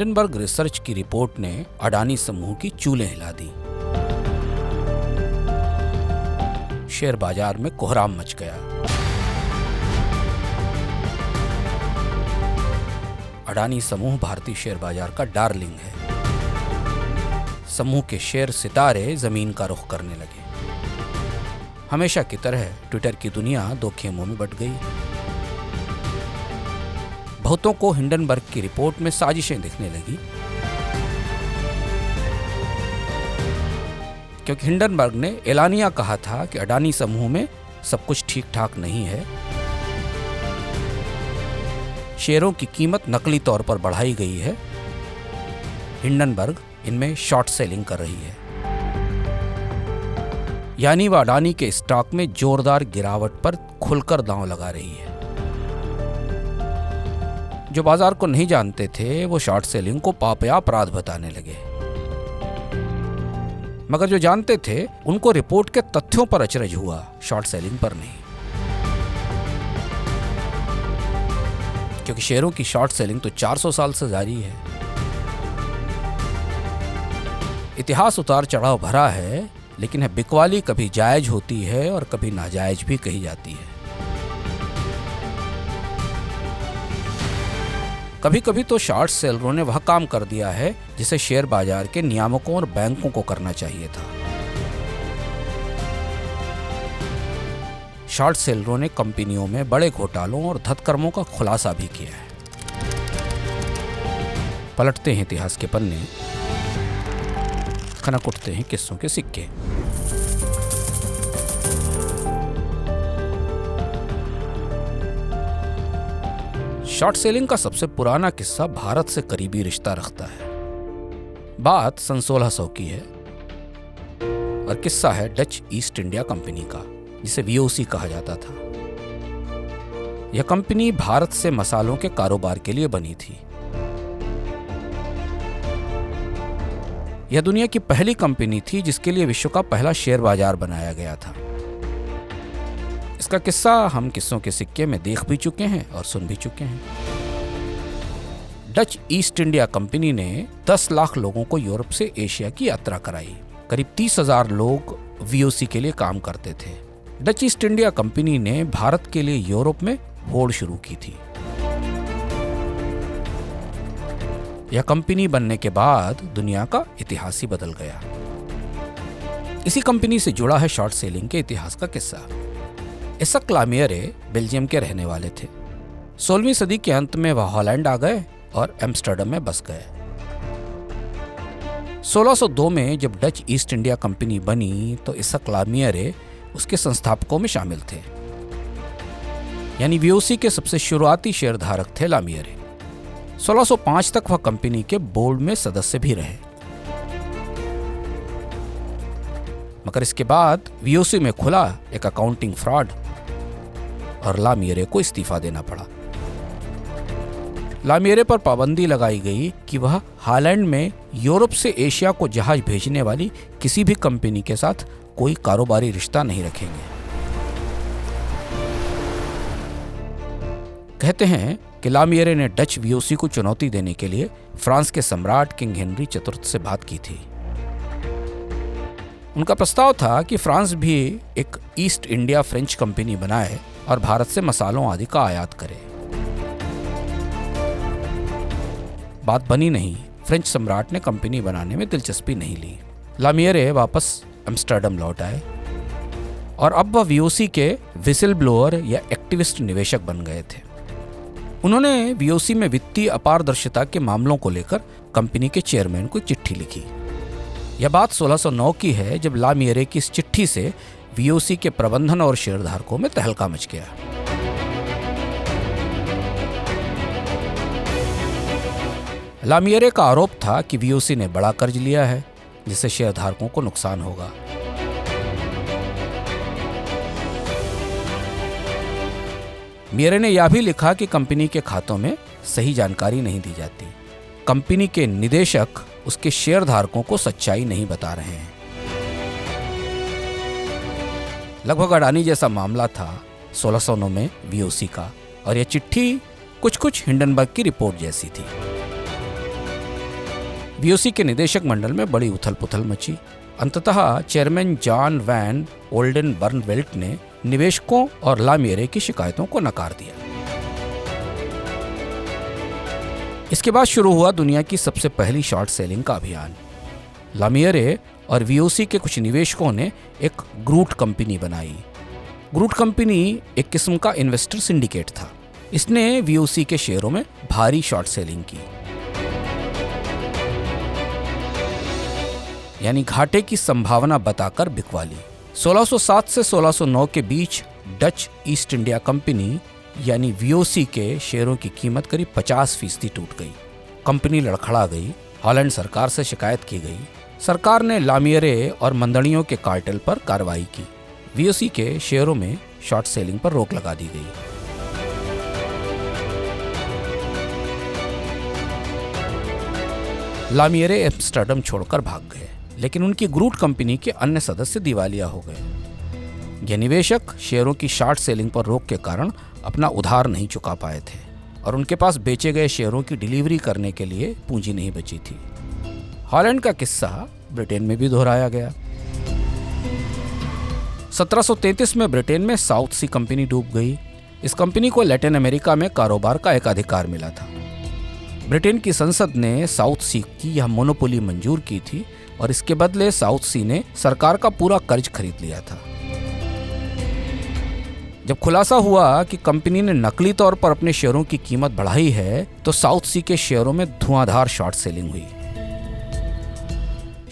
Hindenburg research की report ने अडानी समूह की चूलें हिला दी। शेयर बाजार में कोहराम मच गया। अडानी समूह भारतीय शेयर बाजार का डार्लिंग है। समूह के शेयर सितारे जमीन का रुख करने लगे। हमेशा की तरह ट्विटर की दुनिया दो खेमों में बट गई। बहुतों को हिंडनबर्ग की रिपोर्ट में साजिशें दिखने लगी, क्योंकि हिंडनबर्ग ने एलानिया कहा था कि अडानी समूह में सब कुछ ठीक ठाक नहीं है। शेयरों की कीमत नकली तौर पर बढ़ाई गई है। हिंडनबर्ग इनमें शॉर्ट सेलिंग कर रही है, यानी वह अडानी के स्टॉक में जोरदार गिरावट पर खुलकर दांव लगा रही है। जो बाजार को नहीं जानते थे वो शॉर्ट सेलिंग को पाप या अपराध बताने लगे, मगर जो जानते थे उनको रिपोर्ट के तथ्यों पर अचरज हुआ, शॉर्ट सेलिंग पर नहीं। क्योंकि शेयरों की शॉर्ट सेलिंग तो 400 साल से जारी है। इतिहास उतार चढ़ाव भरा है, लेकिन बिकवाली कभी जायज होती है और कभी नाजायज भी कही जाती है। कभी कभी तो शॉर्ट सेलरों ने वह काम कर दिया है जिसे शेयर बाजार के नियामकों और बैंकों को करना चाहिए था। शॉर्ट सेलरों ने कंपनियों में बड़े घोटालों और धतकर्मों का खुलासा भी किया है। पलटते हैं इतिहास के पन्ने, खनक उठते हैं किस्सों के सिक्के। शॉर्ट सेलिंग का सबसे पुराना किस्सा भारत से करीबी रिश्ता रखता है। बात सन 1600 की है और किस्सा है डच ईस्ट इंडिया कंपनी का, जिसे वीओसी कहा जाता था। यह कंपनी भारत से मसालों के कारोबार के लिए बनी थी। यह दुनिया की पहली कंपनी थी जिसके लिए विश्व का पहला शेयर बाजार बनाया गया था। इसका किस्सा हम किस्सों के सिक्के में देख भी चुके हैं और सुन भी चुके हैं। डच ईस्ट इंडिया कंपनी ने 10 लाख लोगों को यूरोप से एशिया की यात्रा कराई। करीब 30,000 लोग वीओसी के लिए काम करते थे। डच ईस्ट इंडिया कंपनी ने भारत के लिए यूरोप में होड़ शुरू की थी। यह कंपनी बनने के बाद दुनिया का इतिहास ही बदल गया। इसी कंपनी से जुड़ा है शॉर्ट सेलिंग के इतिहास का किस्सा। इसक लामियरे बेल्जियम के रहने वाले थे। 16वीं सदी के अंत में वह हॉलैंड आ गए और एम्स्टर्डम में बस गए। 1602 में जब डच ईस्ट इंडिया कंपनी बनी तो इसक लामियरे उसके संस्थापकों में शामिल थे, यानी वीओसी के सबसे शुरुआती शेयरधारक थे लामियरे। 1605 तक वह कंपनी के बोर्ड में सदस्य भी रहे, मगर इसके बाद वीओसी में खुला एक अकाउंटिंग फ्रॉड और लामियरे को इस्तीफा देना पड़ा। लामियरे पर पाबंदी लगाई गई कि वह हॉलैंड में यूरोप से एशिया को जहाज भेजने वाली किसी भी कंपनी के साथ कोई कारोबारी रिश्ता नहीं रखेंगे। कहते हैं कि लामियरे ने डच वीओसी को चुनौती देने के लिए फ्रांस के सम्राट किंग हेनरी चतुर्थ से बात की थी। उनका प्रस्ताव था कि फ्रांस भी एक ईस्ट इंडिया फ्रेंच कंपनी बनाए और भारत से मसालों आदि का आयात करे। बात बनी नहीं। फ्रेंच सम्राट ने कंपनी बनाने में दिलचस्पी नहीं ली। लामियरे वापस एम्स्टर्डम लौट आए और अब वह वीओसी के विसिल ब्लोअर या एक्टिविस्ट निवेशक बन गए थे। उन्होंने वीओसी में वित्तीय अपारदर्शिता के मामलों को लेकर कंपनी के चेयरमैन को चिट्ठी लिखी। यह बात 1609 की है, जब लामियरे की इस चिट्ठी से वीओसी के प्रबंधन और शेयरधारकों में तहलका मच गया। लामियरे का आरोप था कि वीओसी ने बड़ा कर्ज लिया है जिससे शेयरधारकों को नुकसान होगा। मियरे ने यह भी लिखा कि कंपनी के खातों में सही जानकारी नहीं दी जाती। कंपनी के निदेशक उसके शेयरधारकों को सच्चाई नहीं बता रहे हैं। लगभग अडानी जैसा मामला था 1609 में वीओसी का, और यह चिट्ठी कुछ हिंडनबर्ग की रिपोर्ट जैसी थी। वीओसी के निदेशक मंडल में बड़ी उथल पुथल मची। अंततः चेयरमैन जॉन वैन ओल्डेनबर्नवेल्ट ने निवेशकों और लामियरे की शिकायतों को नकार दिया। इसके बाद शुरू हुआ दुनिया की सबसे पहली शॉर्ट सेलिंग का अभियान। लामियरे और वीओसी के कुछ निवेशकों ने एक ग्रूट कंपनी बनाई। ग्रूट कंपनी एक किस्म का इन्वेस्टर सिंडिकेट था। इसने वीओसी के शेयरों में भारी शॉर्ट सेलिंग की, यानी घाटे की संभावना बताकर बिकवा ली। 1607 से 1609 के बीच डच ईस्ट इंडिया कंपनी यानी वीओसी के शेयरों की कीमत करीब 50% टूट गई। कंपनी लड़खड़ा गई। हॉलैंड सरकार से शिकायत की गई। सरकार ने लामियरे और मंदड़ियों के कार्टेल पर कार्रवाई की। वीओसी के शेयरों में शॉर्ट सेलिंग पर रोक लगा दी गई। लामियरे एम्स्टर्डम छोड़कर भाग गए, लेकिन उनकी ग्रूट कंपनी के अन्य सदस्य दिवालिया हो गए। ये निवेशक शेयरों की शॉर्ट सेलिंग पर रोक के कारण अपना उधार नहीं चुका पाए थे और उनके पास बेचे गए शेयरों की डिलीवरी करने के लिए पूंजी नहीं बची थी। हॉलैंड का किस्सा ब्रिटेन में भी दोहराया गया। 1733 में ब्रिटेन में साउथ सी कंपनी डूब गई। इस कंपनी को लैटिन अमेरिका में कारोबार का एकाधिकार मिला था। ब्रिटेन की संसद ने साउथ सी की यह मोनोपोली मंजूर की थी और इसके बदले साउथ सी ने सरकार का पूरा कर्ज खरीद लिया था। जब खुलासा हुआ कि कंपनी ने नकली तौर पर अपने शेयरों की कीमत बढ़ाई है, तो साउथ सी के शेयरों में धुआंधार शॉर्ट सेलिंग हुई।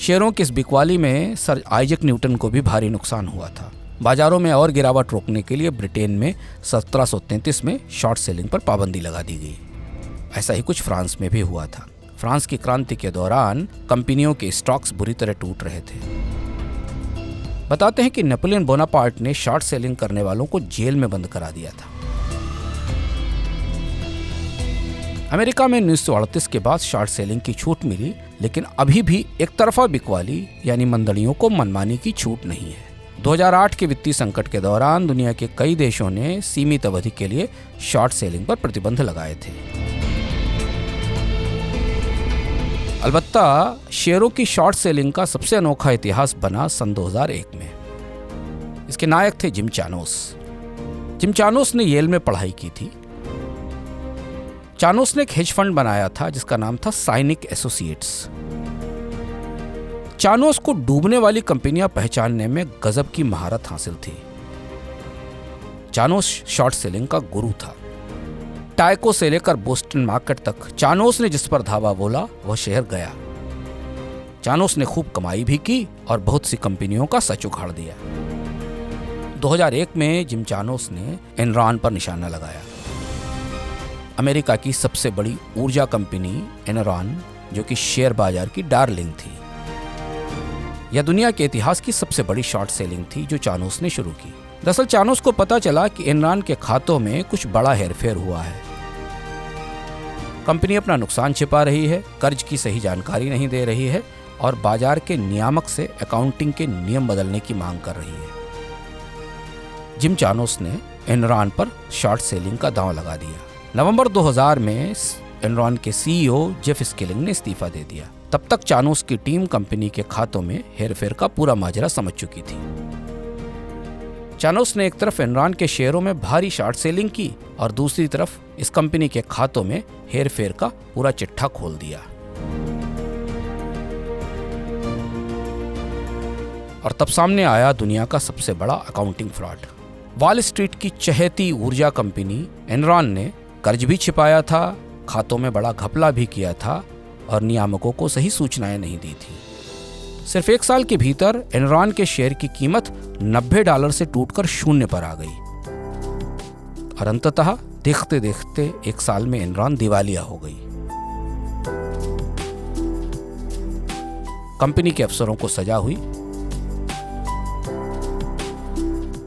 शेयरों की इस बिकवाली में सर आइजैक न्यूटन को भी भारी नुकसान हुआ था। बाजारों में और गिरावट रोकने के लिए ब्रिटेन में 1733 में शॉर्ट सेलिंग पर पाबंदी लगा दी गई। ऐसा ही कुछ फ्रांस में भी हुआ था। फ्रांस की क्रांति के दौरान कंपनियों के स्टॉक्स बुरी तरह टूट रहे थे। बताते हैं कि नेपोलियन बोनापार्ट ने शॉर्ट सेलिंग करने वालों को जेल में बंद करा दिया था। अमेरिका में 1938 के बाद शॉर्ट सेलिंग की छूट मिली, लेकिन अभी भी एक तरफा बिकवाली यानी मंदड़ियों को मनमानी की छूट नहीं है। 2008 के वित्तीय संकट के दौरान दुनिया के कई देशों ने सीमित अवधि के लिए शॉर्ट सेलिंग पर प्रतिबंध लगाए थे। अलबत्ता शेयरों की शॉर्ट सेलिंग का सबसे अनोखा इतिहास बना सन 2001 में। इसके नायक थे जिम चानोस। जिम चानोस ने येल में पढ़ाई की थी। चानोस ने एक हेज फंड बनाया था जिसका नाम था साइनिक एसोसिएट्स। चानोस को डूबने वाली कंपनियां पहचानने में गजब की महारत हासिल थी। चानोस शॉर्ट सेलिंग का गुरु था। टाइको से लेकर बोस्टन मार्केट तक चानोस ने जिस पर धावा बोला वह शेयर गया। चानोस ने खूब कमाई भी की और बहुत सी कंपनियों का सच उखाड़ दिया। 2001 में जिम चानोस ने एनरॉन पर निशाना लगाया। अमेरिका की सबसे बड़ी ऊर्जा कंपनी एनरॉन, जो कि शेयर बाजार की डार्लिंग थी। यह दुनिया के इतिहास की सबसे बड़ी शॉर्ट सेलिंग थी जो चानोस ने शुरू की। दरअसल चानोस को पता चला कि एनरॉन के खातों में कुछ बड़ा हेरफेर हुआ है। कंपनी अपना नुकसान छिपा रही है, कर्ज की सही जानकारी नहीं दे रही है और बाजार के नियामक से अकाउंटिंग के नियम बदलने की मांग कर रही है। जिम चानोस ने एनरॉन पर शॉर्ट सेलिंग का दांव लगा दिया। नवंबर 2000 में एनरॉन के सीईओ जेफ स्किलिंग ने इस्तीफा दे दिया। तब तक चानोस की टीम कंपनी के खातों में हेरफेर का पूरा माजरा समझ चुकी थी। चानोस ने एक तरफ एनरॉन के शेयरों में भारी शॉर्ट सेलिंग की और दूसरी तरफ इस कंपनी के खातों में हेरफेर का पूरा चिट्ठा खोल दिया। और तब सामने आया दुनिया का सबसे बड़ा अकाउंटिंग फ्रॉड। वॉल स्ट्रीट की चहेती ऊर्जा कंपनी एनरॉन ने कर्ज भी छिपाया था, खातों में बड़ा घपला भी किया था और नियामकों को सही सूचनाएं नहीं दी थी। सिर्फ 1 साल के भीतर एनरॉन के शेयर की कीमत $90 से टूटकर 0 पर आ गई और अंततः देखते देखते 1 साल में एनरॉन दिवालिया हो गई। कंपनी के अफसरों को सजा हुई।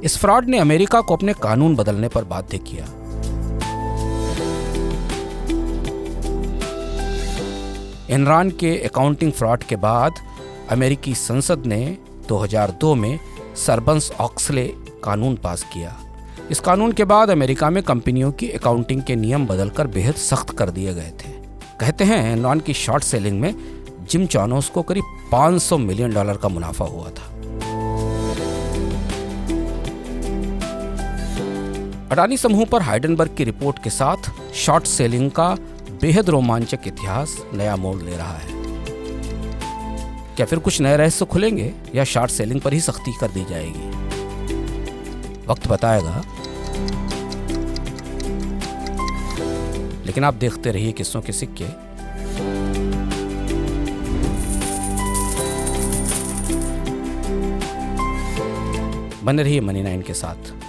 इस फ्रॉड ने अमेरिका को अपने कानून बदलने पर बाध्य किया। एनरॉन के अकाउंटिंग फ्रॉड के बाद अमेरिकी संसद ने 2002 में सर्बन्स-ऑक्सले कानून पास किया। इस कानून के बाद अमेरिका में कंपनियों की अकाउंटिंग के नियम बदलकर बेहद सख्त कर दिए गए थे। कहते हैं एनरॉन की शॉर्ट सेलिंग में जिम चानोस को करीब $500 मिलियन का मुनाफा हुआ था। अडानी समूह पर हाइडेनबर्ग की रिपोर्ट के साथ शॉर्ट सेलिंग का बेहद रोमांचक इतिहास नया मोड़ ले रहा है। क्या फिर कुछ नए रहस्य खुलेंगे या शॉर्ट सेलिंग पर ही सख्ती कर दी जाएगी? वक्त बताएगा। लेकिन आप देखते रहिए किस्सों के सिक्के। बने रहिए मनी 9 के साथ।